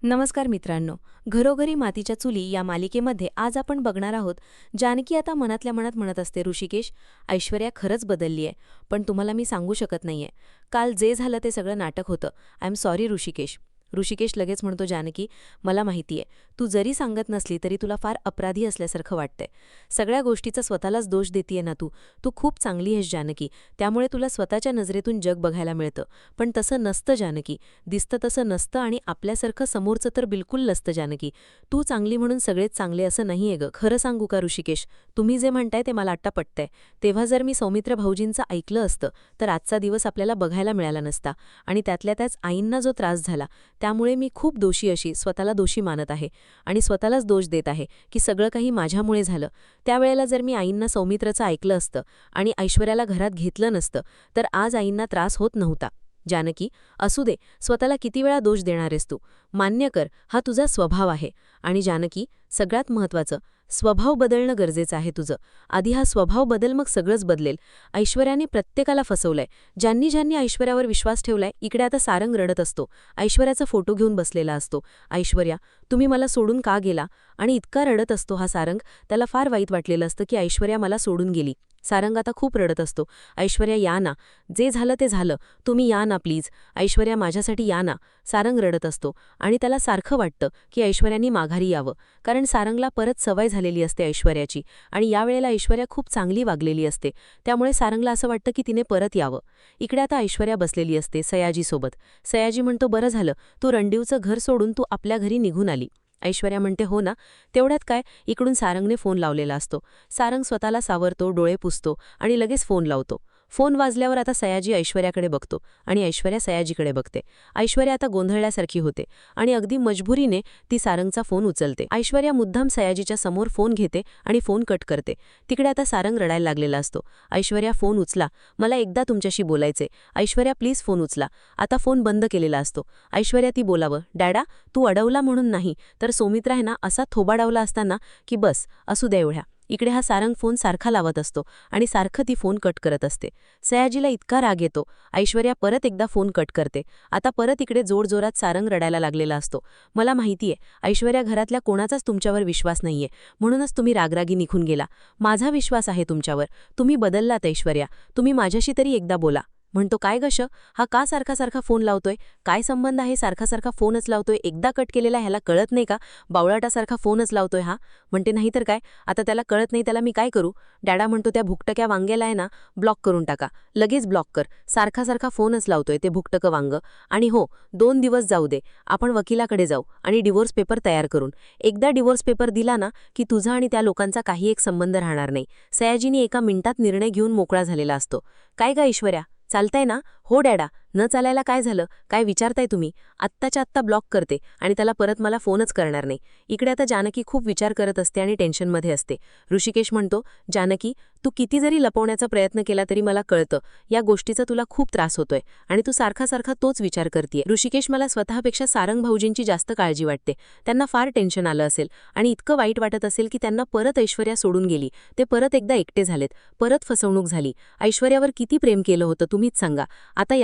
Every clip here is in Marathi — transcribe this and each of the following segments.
नमस्कार मित्रांनो. घरोघरी मातीच्या चुली या मालिकेमध्ये आज आपण बघणार आहोत. जानकी आता मनातल्या मनात म्हणत असते, ऋषिकेश, ऐश्वर्या खरंच बदलली आहे, पण तुम्हाला मी सांगू शकत नाहीये. काल जे झालं ते सगळं नाटक होतं. I am sorry Rishikesh. Rishikesh लगेच म्हणतो, जानकी, मला माहितीये, तू जरी सांगत नसली तरी तुला फार अपराधी असल्यासारखं वाटतंय. सगळ्या गोष्टीचा स्वतःलाच दोष देतीये ना तू. तू खूप चांगली आहेस जानकी, त्यामुळे तुला स्वतःच्या नजरेतून जग बघायला मिळतं. पण तसं नसतं जानकी, दिसतं तसं नसतं आणि आपल्यासारखं समोरचं तर बिलकुल नसतं जानकी. तू चांगली म्हणून सगळेच चांगले असं नाहीये गं. खरं सांगू का ऋषिकेश, तुम्ही जे म्हणताय ते मला आत्ता पटतंय. तेव्हा जर मी सौमित्र भाऊजींचं ऐकलं असतं तर आजचा दिवस आपल्याला बघायला मिळाला नसता. आणि त्यातल्या त्याच आईंना जो त्रास झाला त्यामुळे मी खूप दोषी अशी स्वतःला दोषी मानत आहे आणि स्वतःलाच दोष देत आहे की सगळं काही माझ्यामुळे झालं. त्यावेळेला जर मी आईंना सौमित्रचं ऐकलं असतं आणि ऐश्वर्याला घरात घेतलं नसतं तर आज आईंना त्रास होत नव्हता. जानकी, असू दे, स्वतःला किती वेळा दोष देणारेस तू. मान्य कर, हा तुझा स्वभाव आहे. आणि जानकी, सगळ्यात महत्त्वाचं, स्वभाव बदलणं गरजेचं आहे तुझं. आधी हा स्वभाव बदल, मग सगळंच बदलेल. ऐश्वर्याने प्रत्येकाला फसवलंय. ज्यांनी ज्यांनी ऐश्वर्यावर विश्वास ठेवलाय, इकडे आता सारंग रडत असतो. ऐश्वर्याचा फोटो घेऊन बसलेला असतो. ऐश्वर्या, तुम्ही मला सोडून का गेला? आणि इतका रडत असतो हा सारंग. त्याला फार वाईट वाटलेलं असतं की ऐश्वर्या मला सोडून गेली. सारंग आता खूप रडत असतो. ऐश्वर्या, या ना, जे झालं ते झालं, तुम्ही या ना प्लीज. ऐश्वर्या, माझ्यासाठी या ना. सारंग रडत असतो आणि त्याला सारखं वाटतं की ऐश्वर्यानी माघारी यावं, कारण सारंगला परत सवय झालेली असते ऐश्वर्याची आणि यावेळेला ऐश्वर्या खूप चांगली वागलेली असते. त्यामुळे सारंगला असं वाटतं की तिने परत यावं. इकडे आता ऐश्वर्या बसलेली असते सयाजीसोबत. सयाजी म्हणतो, बरं झालं तू रणदीवचं घर सोडून तू आपल्या घरी निघून आली. ऐश्वर्या म्हणते, हो ना. तेवढ्यात काय, इकडून सारंगने फोन लावलेला असतो. सारंग स्वतःला सावरतो, डोळे पुसतो आणि लगेच फोन लावतो. फोन वाजल्यावर आता सयाजी ऐश्वर्याकडे बघतो आणि ऐश्वर्या सयाजीकडे बघते. ऐश्वर्या आता गोंधळल्यासारखी होते आणि अगदी मजबुरीने ती सारंगचा फोन उचलते. ऐश्वर्या मुद्दाम सयाजीच्या समोर फोन घेते आणि फोन कट करते. तिकडे आता सारंग रडायला लागलेला असतो. ऐश्वर्या, फोन उचला, मला एकदा तुमच्याशी बोलायचे. ऐश्वर्या, प्लीज फोन उचला. आता फोन बंद केलेला असतो. ऐश्वर्या, ती बोलावं, डॅडा, तू अडवला म्हणून नाही, तर सौमित्र आहे ना असा थोबाडावला असताना की बस असू द्या एवढ्या. इकडे हा सारंग फोन सारखा लावत असतो आणि सारखं ती फोन कट करत असते. सयाजीला इतका राग येतो. ऐश्वर्या परत एकदा फोन कट करते. आता परत इकडे जोरजोरात सारंग रडायला लागलेला असतो. मला माहितीये, ऐश्वर्या, घरातल्या कोणाचाच तुमच्यावर विश्वास नाहीये, म्हणूनच तुम्ही रागरागी निघून गेला. माझा विश्वास आहे तुमच्यावर. तुम्ही बदललात ऐश्वर्या. तुम्ही माझ्याशी तरी एकदा बोला. म्हणतो, काय गश, हा का सारखा सारखा फोन लावतोय? काय संबंध आहे, सारखा सारखा फोनच लावतोय? एकदा कट केलेला ह्याला कळत नाही का? बावळाटासारखा फोनच लावतोय हा. म्हणते, नाही तर काय, आता त्याला कळत नाही, त्याला मी काय करू? डॅडा म्हणतो, त्या भुकटक्या वांग्याला आहे ना ब्लॉक करून टाका, लगेच ब्लॉक कर. सारखा सारखा फोनच लावतोय ते भुकटकं वांग. आणि हो, 2 दिवस जाऊ दे, आपण वकिलाकडे जाऊ आणि डिवोर्स पेपर तयार करून. एकदा डिवोर्स पेपर दिला ना की तुझा आणि त्या लोकांचा काही एक संबंध राहणार नाही. सयाजीने एका मिनिटात निर्णय घेऊन मोकळा झालेला असतो. काय का ऐश्वर्या, चालतंय ना? हो डॅडा. न चालायला काय झालं? काय विचारताय तुम्ही? आत्ताच्या आत्ता ब्लॉक करते आणि त्याला परत मला फोनच करणार नाही. इकडे आता जानकी खूप विचार करत असते आणि टेन्शनमध्ये असते. ऋषिकेश म्हणतो, जानकी, तू किती जरी लपवण्याचा प्रयत्न केला तरी मला कळतं या गोष्टीचा तुला खूप त्रास होतोय आणि तू सारखा सारखा तोच विचार करतेय. ऋषिकेश, मला स्वतःपेक्षा सारंग भाऊजींची जास्त काळजी वाटते. त्यांना फार टेन्शन आलं असेल आणि इतकं वाईट वाटत असेल की त्यांना परत ऐश्वर्या सोडून गेली, ते परत एकदा एकटे झालेत, परत फसवणूक झाली. ऐश्वर्यावर किती प्रेम केलं होतं तुम्हीच सांगा. आता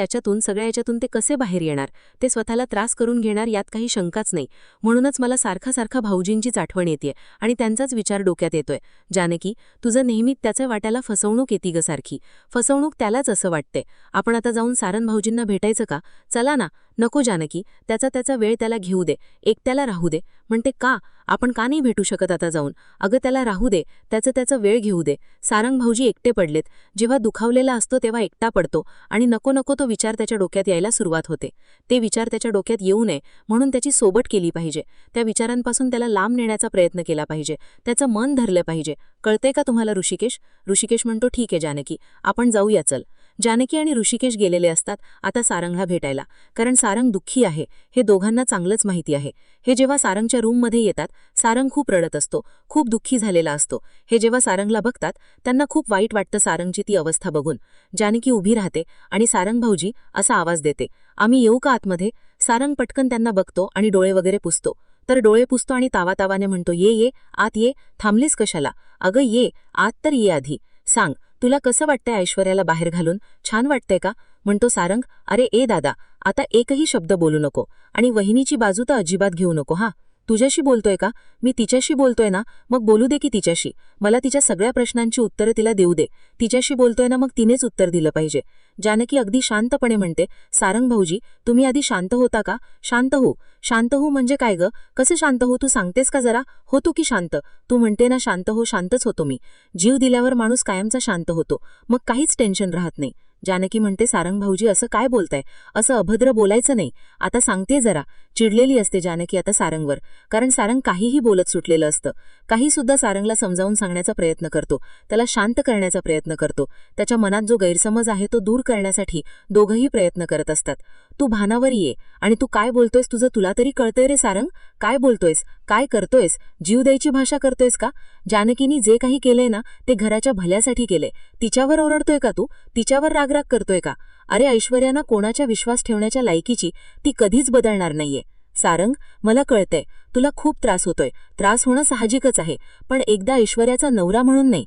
सगळ्या याच्यातून ते कसे बाहेर येणार? ते स्वतःला त्रास करून घेणार यात काही शंकाच नाही. म्हणूनच मला सारखा सारखा भाऊजींचीच आठवण येते आणि त्यांचाच विचार डोक्यात येतोय. जानकी, तुझं नेहमीच त्याच्या वाट्याला फसवणूक येते ग सारखी. फसवणूक त्यालाच असं वाटते. आपण आता जाऊन सारंग भाऊजींना भेटायचं का? चला ना. नको जानकी, त्याचा वेळ त्याला घेऊ दे, एकट्याला राहू दे. म्हणते, का? आपण का नाही भेटू शकत आता जाऊन? अगं त्याला राहू दे, त्याचा वेळ घेऊ दे. सारंग भाऊजी एकटे पडलेत. जेव्हा दुखावलेला असतो तेव्हा एकटा पडतो आणि नको नको तो विचार त्याच्या डोक्यात यायला सुरुवात होते. ते विचार त्याच्या डोक्यात येऊ नये म्हणून त्याची सोबत केली पाहिजे. त्या विचारांपासून त्याला लांब नेण्याचा प्रयत्न केला पाहिजे. त्याचं मन धरलं पाहिजे. कळतंय का तुम्हाला ऋषिकेश? ऋषिकेश म्हणतो, ठीक आहे जानकी, आपण जाऊया चल. जानकी आणि ऋषिकेश गेलेले असतात आता सारंगला भेटायला, कारण सारंग दुःखी आहे हे दोघांना चांगलंच माहिती आहे. हे जेव्हा सारंगच्या रूममध्ये येतात, सारंग खूप रडत असतो, खूप दुःखी झालेला असतो. हे जेव्हा सारंगला बघतात त्यांना खूप वाईट वाटतं सारंगची ती अवस्था बघून. जानकी उभी राहते आणि सारंग भाऊजी असा आवाज देते, आम्ही येऊ का आतमध्ये? सारंग पटकन त्यांना बघतो आणि डोळे वगैरे पुसतो. तर डोळे पुसतो आणि तावातावाने म्हणतो, ये ये, आत ये, थांबलीस कशाला? अगं ये, आत तर ये आधी. सांग, तुला कसं वाटतंय ऐश्वर्याला बाहेर घालून? छान वाटतंय का? म्हणतो सारंग. अरे ए दादा, आता एकही शब्द बोलू नको आणि वहिनीची बाजू तर अजिबात घेऊ नको. हा, तुझ्याशी बोलतोय का? मी तिच्याशी बोलतोय ना, मग बोलू दे की तिच्याशी. मला तिच्या सगळ्या प्रश्नांची उत्तरं तिला देऊ दे. तिच्याशी बोलतोय ना, मग तिनेच उत्तर दिलं पाहिजे. जानकी अगदी शांतपणे म्हणते, सारंग भाऊजी, तुम्ही आधी शांत होता का? शांत हो. शांत हो म्हणजे काय ग? कसं शांत हो? तू सांगतेस का जरा? होतो की शांत? तू म्हणते ना शांत हो, शांतच होतो मी. जीव दिल्यावर माणूस कायमचा शांत होतो, मग काहीच टेन्शन राहत नाही. जानकी म्हणते, सारंग भाऊजी असं काय बोलताय? असं अभद्र बोलायचं नाही. आता सांगते जरा. चिडलेली असते जानकी आता सारंगवर, कारण सारंग काहीही बोलत सुटलेलं असतं. काही सुद्धा सारंगला समजावून सांगण्याचा प्रयत्न करतो, त्याला शांत करण्याचा प्रयत्न करतो. त्याच्या मनात जो गैरसमज आहे तो दूर करण्यासाठी दोघंही प्रयत्न करत असतात. तू भानावर ये. आणि तू काय बोलतोयस तुझं तुला तरी कळतंय रे सारंग? काय बोलतोयस? काय करतोयस? जीव द्यायची भाषा करतोयस का? जानकीनी जे काही केलंय ना, ते घराच्या भल्यासाठी केलंय. तिच्यावर ओरडतोय का तू? तिच्यावर रागराग करतोय का? अरे ऐश्वर्याना कोणाच्या विश्वास ठेवण्याच्या लायकीची ती कधीच बदलणार नाहीये. सारंग, मला कळतंय तुला खूप त्रास होतोय. त्रास होणं साहजिकच आहे, पण एकदा ऐश्वर्याचा नवरा म्हणून नाही,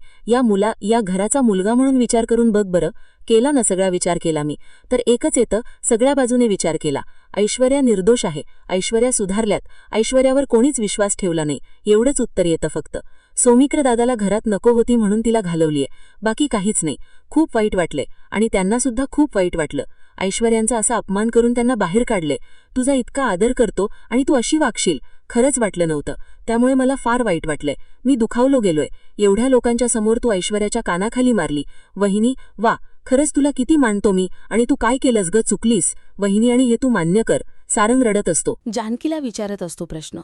या घराचा मुलगा म्हणून विचार करून बघ बरं. केला ना सगळा विचार केला मी, तर एकच येतं, सगळ्या बाजूने विचार केला. ऐश्वर्या निर्दोष आहे. ऐश्वर्या सुधारल्यात. ऐश्वर्यावर कोणीच विश्वास ठेवला नाही, एवढंच उत्तर येतं फक्त. सौमित्र दादाला घरात नको होती म्हणून तिला घालवलीये, बाकी काहीच नाही. खूप वाईट वाटले आणि त्यांना सुद्धा खूप वाईट वाटलं. ऐश्वर्यांचा असा अपमान करून त्यांना बाहेर काढले. तुझा इतका आदर करतो आणि तू अशी वागशील, खरंच वाटलं नव्हतं. त्यामुळे मला फार वाईट वाटलंय. मी दुखावलो गेलोय. एवढ्या लोकांच्या समोर तू ऐश्वर्याच्या कानाखाली मारली. वहिनी, वा, खरंच तुला किती मानतो मी. आणि तू काय केलंस ग? चुकलीस वहिनी, आणि हे तू मान्य कर. सारंग रडत असतो. जानकीला विचारत असतो प्रश्न.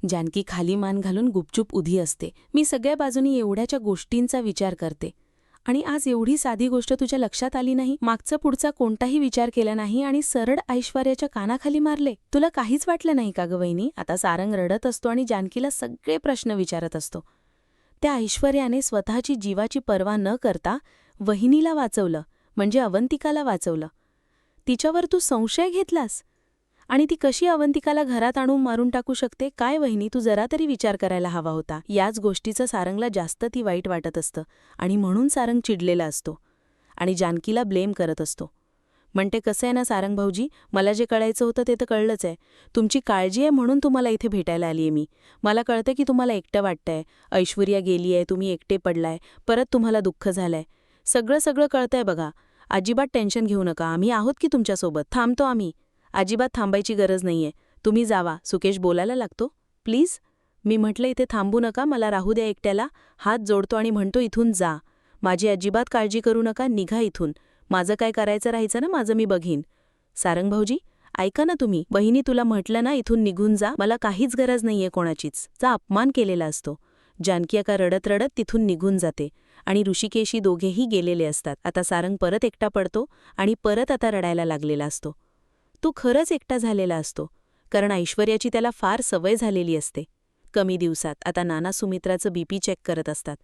जानकी खाली मान घालून गुपचूप उधी असते. मी सगळ्या बाजूनी एवढ्याच्या गोष्टींचा विचार करते आणि आज एवढी साधी गोष्ट तुझ्या लक्षात आली नाही? मागचा पुढचा कोणताही विचार केला नाही आणि सरळ ऐश्वर्याच्या कानाखाली मारले. तुला काहीच वाटलं नाही का ग वहिनी? आता सारंग रडत असतो आणि जानकीला सगळे प्रश्न विचारत असतो. त्या ऐश्वर्याने स्वतःची जीवाची पर्वा न करता वहिनीला वाचवलं, म्हणजे अवंतिकाला वाचवलं. तिच्यावर तू संशय घेतलास आणि ती कशी अवंतिकाला घरात आणून मारून टाकू शकते? काय वहिनी, तू जरा तरी विचार करायला हवा होता. याच गोष्टीचं सारंगला जास्त ती वाईट वाटत असतं आणि म्हणून सारंग चिडलेला असतो आणि जानकीला ब्लेम करत असतो. म्हणते, कसं आहे ना सारंग भाऊजी, मला जे कळायचं होतं ते तर कळलंच आहे. तुमची काळजी आहे म्हणून तुम्हाला इथे भेटायला आलीये मी. मला कळतं की तुम्हाला एकटं वाटतंय. ऐश्वर्या गेलीये, तुम्ही एकटे पडलाय, परत तुम्हाला दुःख झालंय. सगळं कळतंय बघा. अजिबात टेन्शन घेऊ नका, आम्ही आहोत की तुमच्यासोबत. थांबतो आम्ही. अजिबात थांबायची गरज नाहीये. तुम्ही जावा. सुकेश बोलायला लागतो. प्लीज. मी म्हटलं इथे थांबू नका, मला राहू द्या एकट्याला. हात जोडतो आणि म्हणतो, इथून जा. माझी अजिबात काळजी करू नका, निघा इथून. माझं काय करायचं राहायचं ना, माझं मी बघीन. सारंग भाऊजी, ऐका ना तुम्ही. बहिणी, तुला म्हटलं ना इथून निघून जा. मला काहीच गरज नाहीये कोणाचीच. चा अपमान केलेला असतो. जानकी अका रडत रडत तिथून निघून जाते आणि ऋषिकेशी दोघेही गेलेले असतात. आता सारंग परत एकटा पडतो आणि परत आता रडायला लागलेला असतो. तो खरंच एकटा झालेला असतो, कारण ऐश्वर्याची त्याला फार सवय झालेली असते. कमी दिवसात आता नाना सुमित्राचं बीपी चेक करत असतात.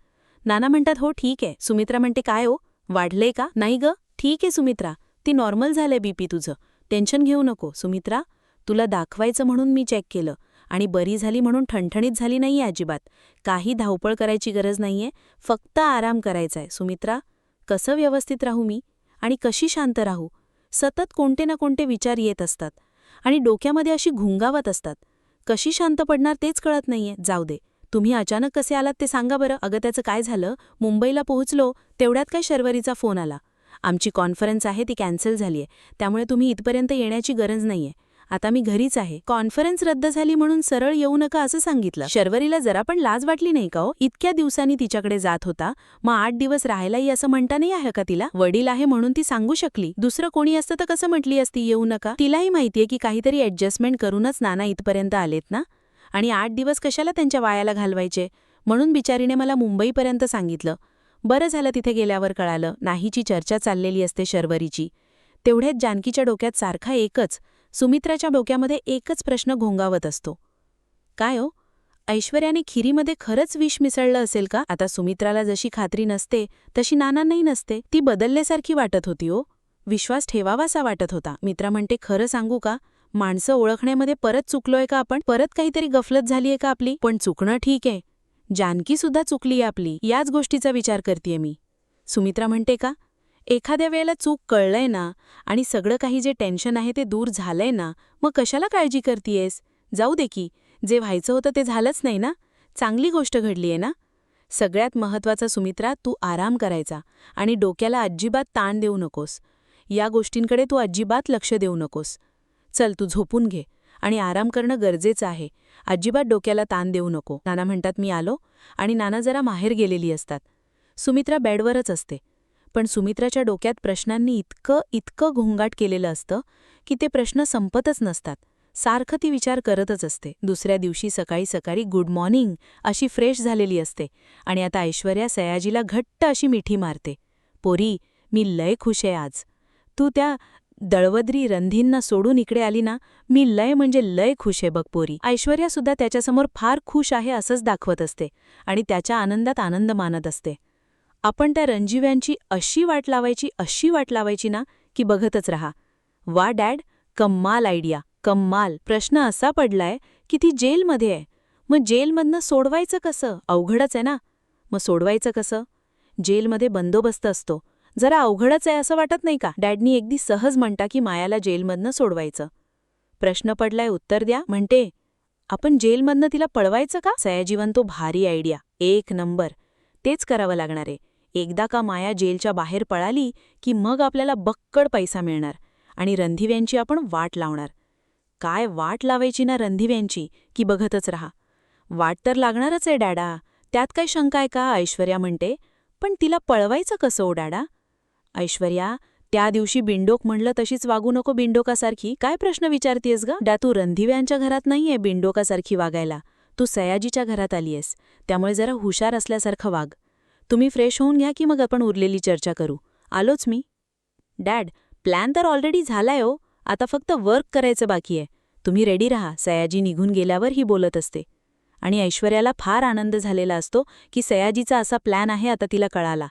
नाना म्हणतात, हो ठीक आहे. सुमित्रा म्हणते, काय हो, वाढलंय का? नाही ग, ठीक आहे सुमित्रा, ती नॉर्मल झालंय बीपी तुझं. टेन्शन घेऊ नको सुमित्रा. तुला दाखवायचं म्हणून मी चेक केलं आणि बरी झाली म्हणून ठणठणीत झाली नाहीये अजिबात. काही धावपळ करायची गरज नाहीये, फक्त आराम करायचाय. सुमित्रा, कसं व्यवस्थित राहू मी आणि कशी शांत राहू? सतत कोणते ना कोणते विचार येत असतात आणि डोक्यामध्ये अशी घुंगावत असतात. कशी शांत पडणार तेच कळत नाहीये. जाऊ दे, तुम्ही अचानक कसे आलात ते सांगा बरं. अगं त्याचं काय झालं, मुंबईला पोहोचलो तेवढ्यात काय शर्वरीचा फोन आला. आमची कॉन्फरन्स आहे ती कॅन्सल झालीये, त्यामुळे तुम्ही इथपर्यंत येण्याची गरज नाहीये. आता मी घरीच आहे. कॉन्फरन्स रद्द झाली म्हणून सरळ येऊ नका असं सांगितलं. शर्वरीला जरा पण लाज वाटली नाही का हो? इतक्या दिवसांनी तिच्याकडे जात होता, मग 8 दिवस राहायलाही असं म्हणता नाही आहे का तिला? वडील आहे म्हणून ती सांगू शकली. दुसरं कोणी असतं तर कसं म्हटली असती येऊ नका? तिलाही माहितीये की काहीतरी ॲडजस्टमेंट करूनच नाना इथपर्यंत आलेत ना, आणि 8 दिवस कशाला त्यांच्या वायाला घालवायचे. म्हणून बिचारीने मला मुंबईपर्यंत सांगितलं. बरं झालं तिथे गेल्यावर कळालं. नाहीची चर्चा चाललेली असते शर्वरीची. तेवढ्यात जानकीच्या डोक्यात सारखा एकच, सुमित्राच्या डोक्यामध्ये एकच प्रश्न घोंगावत असतो. काय हो, ऐश्वर्याने खिरीमध्ये खरंच विष मिसळलं असेल का? आता सुमित्राला जशी खात्री नसते तशी नानांनाही नसते. ती बदलल्यासारखी वाटत होती हो. विश्वास ठेवावासा वाटत होता. मित्रा म्हणते, खरं सांगू का, माणसं ओळखण्यामध्ये परत चुकलोय का आपण? परत काहीतरी गफलत झालीये का आपली? पण चुकणं ठीक आहे, जानकी सुद्धा चुकलीये आपली. याच गोष्टीचा विचार करतेय मी. सुमित्रा म्हणते का? एखाद्या वेळेला चूक कळलंय ना आणि सगळं काही जे टेन्शन आहे ते दूर झालंय ना, मग कशाला काळजी करतीयेस? जाऊ दे की, जे व्हायचं होतं ते झालंच नाही ना? चांगली गोष्ट घडलीये ना? सगळ्यात महत्त्वाचं सुमित्रा, तू आराम करायचा आणि डोक्याला अजिबात ताण देऊ नकोस. या गोष्टींकडे तू अजिबात लक्ष देऊ नकोस. चल, तू झोपून घे आणि आराम करणं गरजेचं आहे. अजिबात डोक्याला ताण देऊ नको. नाना म्हणतात मी आलो आणि नाना जरा माहेर गेलेली असतात. सुमित्रा बेडवरच असते. पण सुमित्राच्या डोक्यात प्रश्नांनी इतकं घोंगाट केलेलं असतं की ते प्रश्न संपतच नसतात. सारखं ती विचार करतच असते. दुसऱ्या दिवशी सकाळी सकाळी गुड मॉर्निंग अशी फ्रेश झालेली असते आणि आता ऐश्वर्या सयाजीला घट्ट अशी मिठी मारते. पोरी, मी लय खुश आहे आज. तू त्या दळवद्री रंधींना सोडून इकडे आली ना, मी लय म्हणजे लय खुश आहे बघ पोरी. ऐश्वर्यासुद्धा त्याच्यासमोर फार खुश आहे असंच दाखवत असते आणि त्याच्या आनंदात आनंद मानत असते. आपण त्या रणजिव्यांची अशी वाट लावायची ना की बघतच रहा. वा डॅड, कम्माल आयडिया, कम्माल. प्रश्न असा पडलाय की ती जेलमध्ये आहे. मग जेलमधनं सोडवायचं कसं? अवघडच आहे ना. मग सोडवायचं कसं? जेलमध्ये बंदोबस्त असतो. जरा अवघडच आहे असं वाटत नाही का? डॅडनी अगदी सहज म्हणता की मायाला जेलमधनं सोडवायचं. प्रश्न पडलाय, उत्तर द्या. म्हणते, आपण जेलमधनं तिला पळवायचं का? सयाजीवन, तो भारी आयडिया, एक नंबर. तेच करावं लागणार आहे. एकदा का माया जेलच्या बाहेर पळाली की मग आपल्याला बक्कड पैसा मिळणार आणि रणधिव्यांची आपण वाट लावणार. काय वाट लावायची ना रणधिव्यांची की बघतच रहा. वाट तर लागणारच आहे डॅडा, त्यात काय शंका आहे का? ऐश्वर्या म्हणते. पण तिला पळवायचं कसं ओ डॅडा? ऐश्वर्या, त्या दिवशी बिंडोक म्हणलं तशीच वागू नको बिंडोकासारखी. काय प्रश्न विचारतीयस ग? डॅ, तू रणधिव्यांच्या घरात नाहीये बिंडोकासारखी वागायला. तू सयाजीच्या घरात आलीयस, त्यामुळे जरा हुशार असल्यासारखं वाग. तुम्ही फ्रेश होऊन घ्या की मग आपण उरलेली चर्चा करू. आलोच मी. डॅड, प्लॅन तर ऑलरेडी झालाय हो, आता फक्त वर्क करायचं बाकी आहे. तुम्ही रेडी राहा. सयाजी निघून गेल्यावर ही बोलत असते आणि ऐश्वर्याला फार आनंद झालेला असतो की सयाजीचा असा प्लॅन आहे आता तिला कळाला.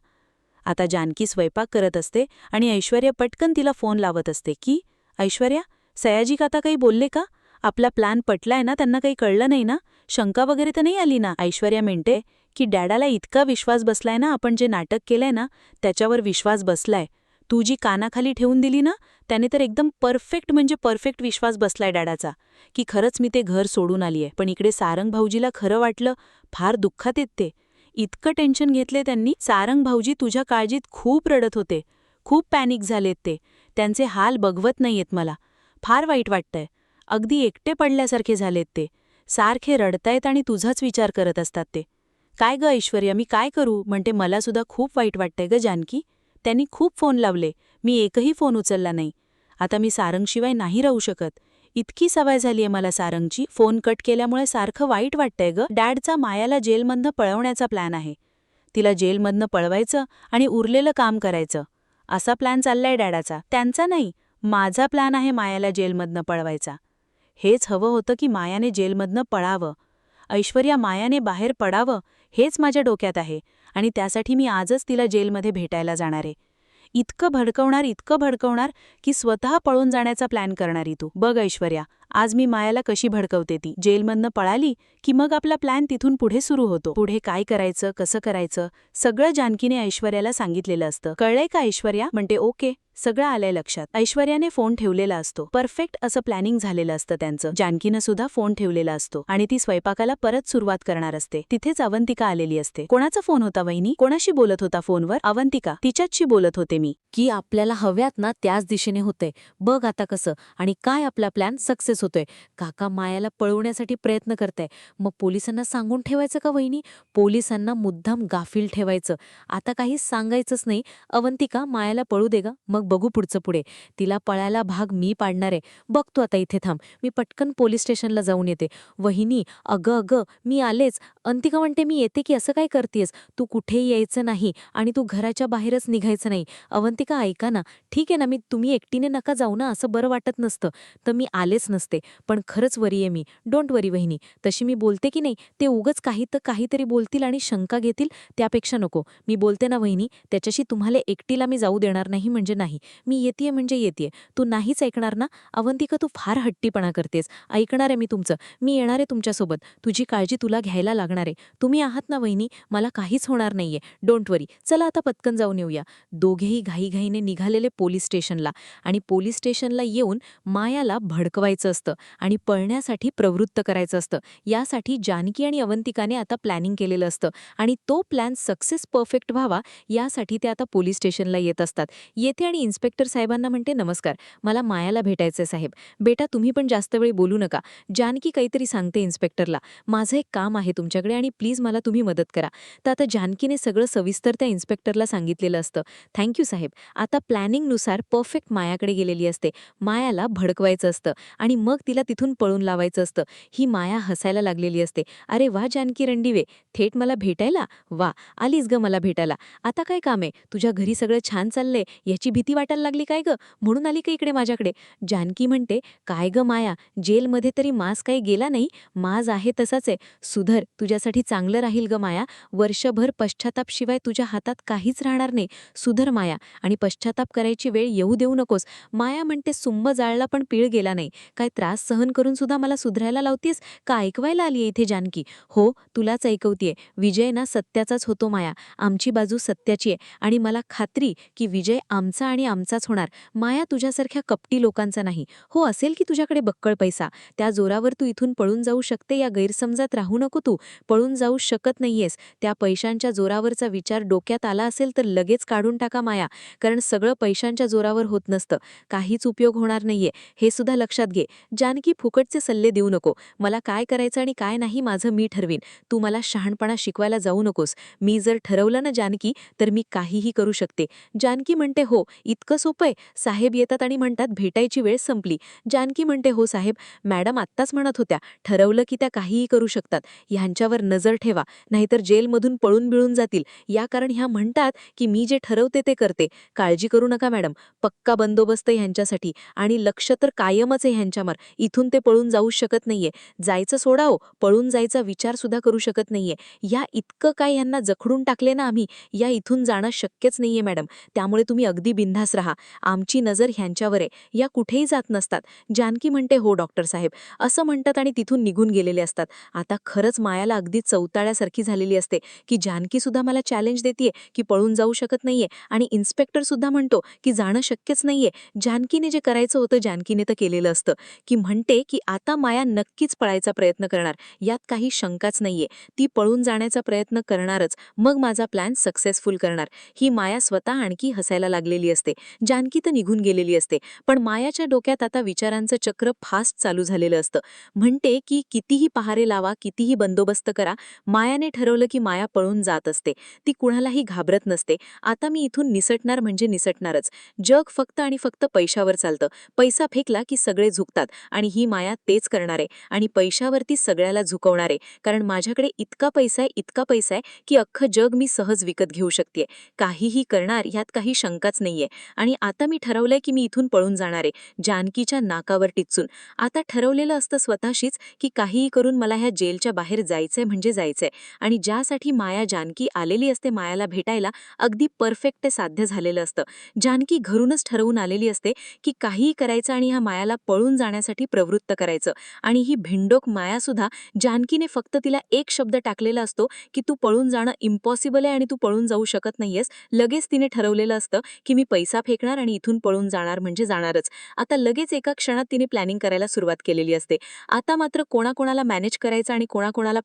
आता जानकी स्वयंपाक करत असते आणि ऐश्वर्या पटकन तिला फोन लावत असते की, ऐश्वर्या, सयाजी आता काही बोलले का? आपला प्लॅन पटलाय ना? त्यांना काही कळलं नाही ना? शंका वगैरे तर नाही आली ना? ऐश्वर्या म्हणते की डॅडाला इतका विश्वास बसलाय ना, आपण जे नाटक केलंय ना त्याच्यावर विश्वास बसलाय. तू जी कानाखाली ठेवून दिली ना, त्याने तर एकदम परफेक्ट म्हणजे परफेक्ट विश्वास बसलाय डॅडाचा की खरंच मी ते घर सोडून आलीये. पण इकडे सारंग भाऊजीला खरं वाटलं. फार दुःखात येत ते. इतकं टेन्शन घेतले त्यांनी. सारंग भाऊजी तुझ्या काळजीत खूप रडत होते, खूप पॅनिक झालेत ते. त्यांचे हाल बघवत नाहीयेत मला. फार वाईट वाटतंय. अगदी एकटे पडल्यासारखे झालेत ते. सारखे रडतायत आणि तुझाच विचार करत असतात ते. काय ग ऐश्वर्या, मी काय करू? म्हणते, मला सुद्धा खूप वाईट वाटतंय ग जानकी. त्यांनी खूप फोन लावले, मी एकही फोन उचलला नाही. आता मी सारंगशिवाय नाही राहू शकत. इतकी सवय झालीये मला सारंगची. फोन कट केल्यामुळे सारखं वाईट वाटतंय ग. डॅडचा मायाला जेलमधनं पळवण्याचा प्लॅन आहे. तिला जेलमधनं पळवायचं आणि उरलेलं काम करायचं, असा प्लॅन चाललाय डॅडाचा. त्यांचा नाही, माझा प्लॅन आहे मायाला जेलमधनं पळवायचा. हेच हवं होतं की मायाने जेलमधनं पळावं. ऐश्वर्या, मायाने बाहेर पडावं हेच माझ्या डोक्यात आहे आणि त्यासाठी मी आजच तिला जेलमध्ये भेटायला जाणार आहे. इतकं भडकवणार की स्वतः पळून जाण्याचा प्लॅन करणारी तू. बघ ऐश्वर्या, आज मी मायाला कशी भडकवते ती. जेलमधनं पळाली की मग आपला प्लॅन तिथून पुढे सुरू होतो. पुढे काय करायचं, कसं करायचं, सगळं जानकीने ऐश्वर्याला सांगितलेलं असतं. कळलंय का ऐश्वर्या? म्हणते, ओके, सगळं आलंय लक्षात. ऐश्वर्याने फोन ठेवलेला असतो. परफेक्ट असं प्लॅनिंग झालेलं असतं त्यांचं. जानकीनं सुद्धा फोन ठेवलेला असतो आणि ती स्वयंपाकाला परत सुरुवात करणार असते. तिथेच अवंतिका आलेली असते. कोणाचा फोन होता वहिनी? कोणाशी बोलत होता फोनवर? अवंतिका. तिच्याशी बोलत होते मी. की आपल्याला हव्यात ना त्याच दिशेने होतंय. बघ आता कसं आणि काय आपला प्लॅन सक्सेस होतोय. काका मायाला पळवण्यासाठी प्रयत्न करताय. मग पोलिसांना सांगून ठेवायचं का वहिनी? पोलिसांना मुद्दाम गाफील ठेवायचं. आता काही सांगायचंच नाही. अवंतिका, मायाला पळू दे ग, मग बघू पुढचं पुढे. तिला पळायला भाग मी पाडणार आहे. बघ तू आता इथे थांब, मी पटकन पोलीस स्टेशनला जाऊन येते. वहिनी, अगं मी आलेच. अंतिका म्हणते, मी येते की असं काय करतेस? तू कुठेही यायचं नाही आणि तू घराच्या बाहेरच निघायचं नाही. अवंतिका, ऐका ना, ठीक आहे ना, तुम्ही एकटीने नका जाऊ ना, असं बरं वाटत नसतं तर मी आलेच नसते. पण खरंच वरी आहे मी. डोंट वरी वहिनी. तशी मी बोलते की नाही, ते उगच काहीतरी बोलतील आणि शंका घेतील, त्यापेक्षा नको. मी बोलते ना वहिनी, त्याच्याशी तुम्हाला एकटीला मी जाऊ देणार नाही म्हणजे नाही. मी येतेय म्हणजे येतेय. तू नाहीच ऐकणार ना? अवंतिका, तू फार हट्टीपणा करतेस. ऐकणार आहे मी तुमचं. मी येणार आहे तुमच्यासोबत. तुझी काळजी तुला घ्यायला लागणार. लागणार आहे. तुम्ही आहात ना वहिनी, मला काहीच होणार नाहीये. डोंट वरी. चला आता पटकन जाऊन येऊया. दोघेही घाईघाईने निघालेले पोलीस स्टेशनला आणि पोलीस स्टेशनला येऊन मायाला भडकवायचं असतं आणि पळण्यासाठी प्रवृत्त करायचं असतं. यासाठी जानकी आणि अवंतिकाने आता प्लॅनिंग केलेलं असतं आणि तो प्लॅन सक्सेस परफेक्ट व्हावा यासाठी ते आता पोलीस स्टेशनला येत असतात. येते आणि इन्स्पेक्टर साहेबांना म्हणते, नमस्कार, मला मायाला भेटायचंय साहेब. बेटा तुम्ही पण जास्त वेळ बोलू नका. जानकी काहीतरी सांगते इन्स्पेक्टरला. माझं एक काम आहे तुमच्याकडे आणि प्लीज मला तुम्ही मदत करा. तर आता जानकीने सगळं सविस्तर त्या इन्स्पेक्टरला सांगितलेलं असतं. थँक्यू साहेब. आता प्लॅनिंगनुसार परफेक्ट मायाकडे गेलेली असते. मायाला भडकवायचं असतं आणि मग तिला तिथून पळून लावायचं असतं. ही माया हसायला लागलेली असते. अरे वा जानकी रणदिवे, थेट मला भेटायला? वा, आलीस ग मला भेटायला. आता काय काम आहे? तुझ्या घरी सगळं छान चाललंय याची भीती वाटायला लागली काय ग? म्हणून आली का इकडे माझ्याकडे? जानकी म्हणते, काय ग माया, जेलमध्ये तरी माज काही गेला नाही. माज आहे तसाच आहे. सुधर, तुझ्यासाठी चांगलं राहील ग माया. वर्षभर पश्चातापशिवाय तुझ्या हातात काहीच राहणार नाही. सुधर माया आणि पश्चाताप करायची वेळ येऊ देऊ नकोस. माया म्हणते, सुंब जाळला पण पीळ गेला नाही. काय त्रास सहन करून सुद्धा मला सुधरायला लावतीस का? ऐकवायला आलीये इथे जानकी? हो, तुलाच ऐकवतीये. विजय ना सत्याचाच होतो माया. आमची बाजू सत्याची आहे आणि मला खात्री की विजय आमचा आणि आमचाच होणार. माया तुझ्यासारख्या कपटी लोकांचा नाही. हो, असेल की तुझ्याकडे बक्कळ पैसा, त्या जोरावर तू इथून पळून जाऊ शकते या गैरसमजात राहू नको. तू पळून जाऊ शकत नाहीयेस. त्या पैशांच्या जोरावरचा विचार डोक्यात आला असेल तर लगेच काढून टाका माया, कारण सगळं पैशांच्या जोरावर होत नसतं. काहीच उपयोग होणार नाहीये, हे सुद्धा लक्षात घे. जानकी, फुकटचे सल्ले देऊ नको. मला काय करायचं आणि काय नाही माझं मी ठरवीन. तू मला शहाणपणा शिकवायला जाऊ नकोस. मी जर ठरवलं ना जानकी, तर मी काहीही करू शकते. जानकी म्हणते, हो, इतकं सोपं आहे? साहेब येतात आणि म्हणतात भेटायची वेळ संपली. जानकी म्हणते, हो साहेब, मॅडम आत्ताच म्हणत होत्या ठरवलं की त्या काहीही करू शकतात. ह्यांच्यावर नजर ठेवा, नाहीतर जेलमधून पळून बिळून जातील. या कारण ह्या म्हणतात की मी जे ठरवते ते करते. काळजी करू नका मॅडम, पक्का बंदोबस्त आहे ह्यांच्यासाठी आणि लक्ष तर कायमच आहे ह्यांच्यावर. इथून ते पळून जाऊ शकत नाहीये. जायचं सोडा हो, पळून जायचा विचार सुद्धा करू शकत नाहीये. या इतकं काय ह्यांना जखडून टाकले ना आम्ही, या इथून जाणं शक्यच नाहीये मॅडम. त्यामुळे तुम्ही अगदी बिनधास्त राहा. आमची नजर ह्यांच्यावर आहे. या कुठेही जात नसतात. जानकी म्हणते, हो डॉक्टर साहेब, असं म्हणतात आणि तिथून निघून गेलेले असतात. आता खरंच मायाला अगदी चौताळ्यासारखी झालेली असते की जानकी सुद्धा मला चॅलेंज देतीये की पळून जाऊ शकत नाहीये आणि इन्स्पेक्टर सुद्धा म्हणतो की जाणं शक्यच नाहीये. जानकीने जे करायचं होतं जानकीने तर केलेलं असतं. की म्हणते की आता माया नक्कीच पळायचा प्रयत्न करणार, यात काही शंकाच नाहीये. ती पळून जाण्याचा प्रयत्न करणारच, मग माझा प्लॅन सक्सेसफुल करणार. ही माया स्वतः आणखी हसायला लागलेली असते. जानकी तर निघून गेलेली असते, पण मायाच्या डोक्यात आता विचारांचं चक्र फास्ट चालू झालेलं असतं. म्हणते की कितीही पहारे लावा, कितीही बंदोबस्त करा, मायाने ठरवलं की माया पळून जात असते. ती कुणालाही घाबरत नसते. आता मी इथून निसटणार म्हणजे निसटणारच. जग फक्त आणि फक्त पैशावर चालतं. पैसा फेकला की सगळे झुकतात आणि ही माया तेच करणार आहे आणि पैशावरती सगळ्याला झुकवणार आहे. कारण माझ्याकडे इतका पैसा आहे की अख्खं जग मी सहज विकत घेऊ शकते. काहीही करणार यात काही शंकाच नाहीये. आणि आता मी ठरवलंय की मी इथून पळून जाणार आहे, जानकीच्या नाकावर टिचून. आता ठरवलेलं असतं स्वतःशीच की काहीही करून मला ह्या जेलच्या बाहेर जायचंय म्हणजे जायचंय. आणि ज्यासाठी माया जानकी आलेली असते मायाला भेटायला, अगदी परफेक्ट ते साध्य झालेलं असतं. जानकी घरूनच ठरवून आलेली असते की काहीही करायचं आणि ह्या मायाला पळून जाण्यासाठी प्रवृत्त करायचं. आणि ही भिंडोक माया सुद्धा, जानकीने फक्त तिला एक शब्द टाकलेला असतो की तू पळून जाणं इम्पॉसिबल आहे आणि तू पळून जाऊ शकत नाहीयेस. लगेच तिने ठरवलेलं असतं की मी पैसा फेकणार आणि इथून पळून जाणार म्हणजे जाणारच. आता लगेच एका क्षणात तिने प्लॅनिंग करायला सुरुवात केलेली असते. आता मात्र कोणाकोणाला मॅनेज करायचं आणि कोणाकोणाला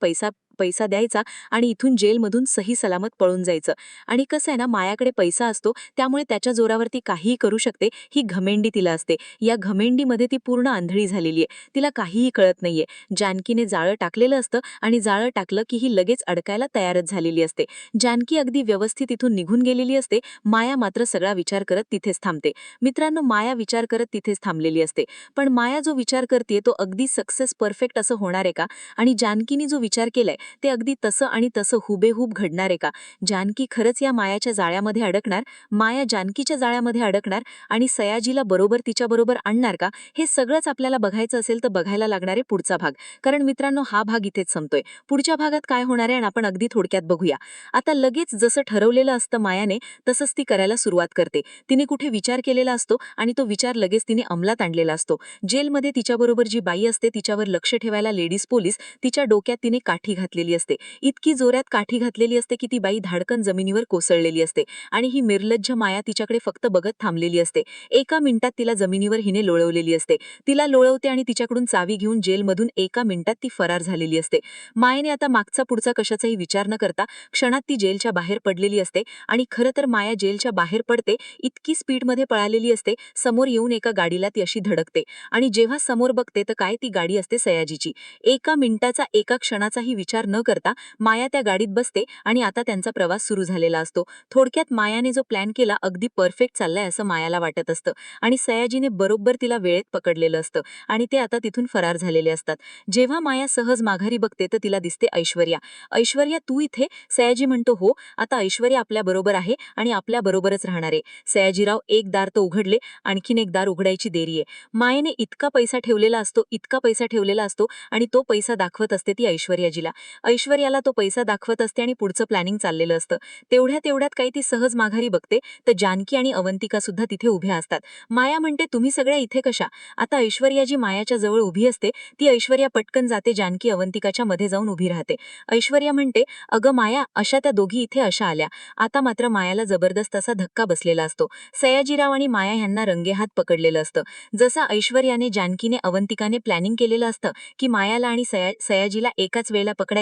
पैसा द्यायचा आणि इथून जेलमधून सही सलामत पळून जायचं. आणि कसं आहे ना, मायाकडे पैसा असतो त्यामुळे त्याच्या जोरावरती काहीही करू शकते, ही घमेंडी तिला असते. या घमेंडीमध्ये ती पूर्ण आंधळी झालेली आहे. तिला काहीही कळत नाहीये. जानकीने जाळं टाकलेलं असतं आणि जाळं टाकलं की ही लगेच अडकायला तयारच झालेली असते. जानकी अगदी व्यवस्थित इथून निघून गेलेली असते. माया मात्र सगळा विचार करत तिथेच थांबते. मित्रांनो, माया विचार करत तिथेच थांबलेली असते. पण माया जो विचार करते तो अगदी सक्सेस परफेक्ट असं होणार आहे का? आणि जानकीने जो विचार केलाय ते अगदी तसं आणि तसं हुबेहूब घडणार आहे का? जानकी खरंच या मायाच्या जाळ्यामध्ये अडकणार? माया जानकीच्या जाळ्यामध्ये अडकणार आणि सयाजीला बरोबर तिच्याबरोबर आणणार का? हे सगळंच आपल्याला बघायचं असेल तर बघायला लागणार आहे पुढचा भाग. कारण मित्रांनो, हा भाग इथेच संपतोय. पुढच्या भागात काय होणार आहे आणि आपण अगदी थोडक्यात बघूया. आता लगेच जसं ठरवलेलं असतं मायाने, तसंच ती करायला सुरुवात करते. तिने कुठे विचार केलेला असतो आणि तो विचार लगेच तिने अंमलात आणलेला असतो. जेलमध्ये तिच्याबरोबर जी बाई असते तिच्यावर लक्ष ठेवायला लेडीज पोलीस, तिच्या डोक्यात तिने काठी घातली घातलेली असते, इतकी जोरात काठी घातलेली असते की ती बाई धाडकन जमिनीवर कोसळलेली असते आणि ही निर्लज्ज माया तिच्याकडे फक्त बघत थांबलेली असते. एका मिनिटात तिला जमिनीवर हिने लोळवलेली असते. तिला लोळवते आणि तिच्याकडून चावी घेऊन जेलमधून एका मिनिटात ती फरार झालेली असते. मायेने आता मागचा पुढचा कशाचाही विचार न करता क्षणात ती जेलच्या बाहेर पडलेली असते आणि खरं तर माया जेलच्या बाहेर पडते, इतकी स्पीडमध्ये पळालेली असते, समोर येऊन एका गाडीला ती अशी धडकते आणि जेव्हा समोर बघते तर काय ती गाडी असते सयाजीची. एका मिनिटाचा एका क्षणाचाही विचार न करता माया त्या गाडीत बसते आणि आता त्यांचा प्रवास सुरू झालेला असतो. थोडक्यात मायाने जो प्लॅन केला अगदी परफेक्ट चाललाय असं मायाला वाटत असतं आणि सयाजीने बरोबर तिला वेळेत पकडलेलं असतं आणि ते आता तिथून फरार झालेले असतात. जेव्हा माया सहज माघारी बघते तर तिला दिसते ऐश्वर्या. ऐश्वर्या, तू इथे? सयाजी म्हणतो, हो, आता ऐश्वर्या आपल्या बरोबर आहे आणि आपल्या बरोबरच राहणार आहे. सयाजीराव, एक दार तर उघडले, आणखीन एक दार उघडायची देरी आहे. मायेने इतका पैसा ठेवलेला असतो आणि तो पैसा दाखवत असते ती ऐश्वर्याजीला. ऐश्वर्याला तो पैसा दाखवत असते आणि पुढचं प्लॅनिंग चाललेलं असतं. तेवढ्यात काही ती सहज माघारी बघते तर जानकी आणि अवंतिका सुद्धा तिथे उभ्या असतात. माया म्हणते, तुम्ही सगळ्या इथे कशा? आता ऐश्वर्याजी मायाच्या जवळ उभी असते. ती ऐश्वर्या पटकन जाते, जानकी अवंतिकाच्या मध्ये जाऊन उभी राहते. ऐश्वर्या म्हणते, अगं माया, अशा त्या दोघी इथे अशा आल्या. आता मात्र मायाला जबरदस्त असा धक्का बसलेला असतो. सयाजीराव आणि माया यांना रंगेहात पकडलेलं असतं. जसा ऐश्वर्याने, जानकीने, अवंतिकाने प्लॅनिंग केलेलं असतं की मायाला आणि सयाजीला एकाच वेळेला पकडायचं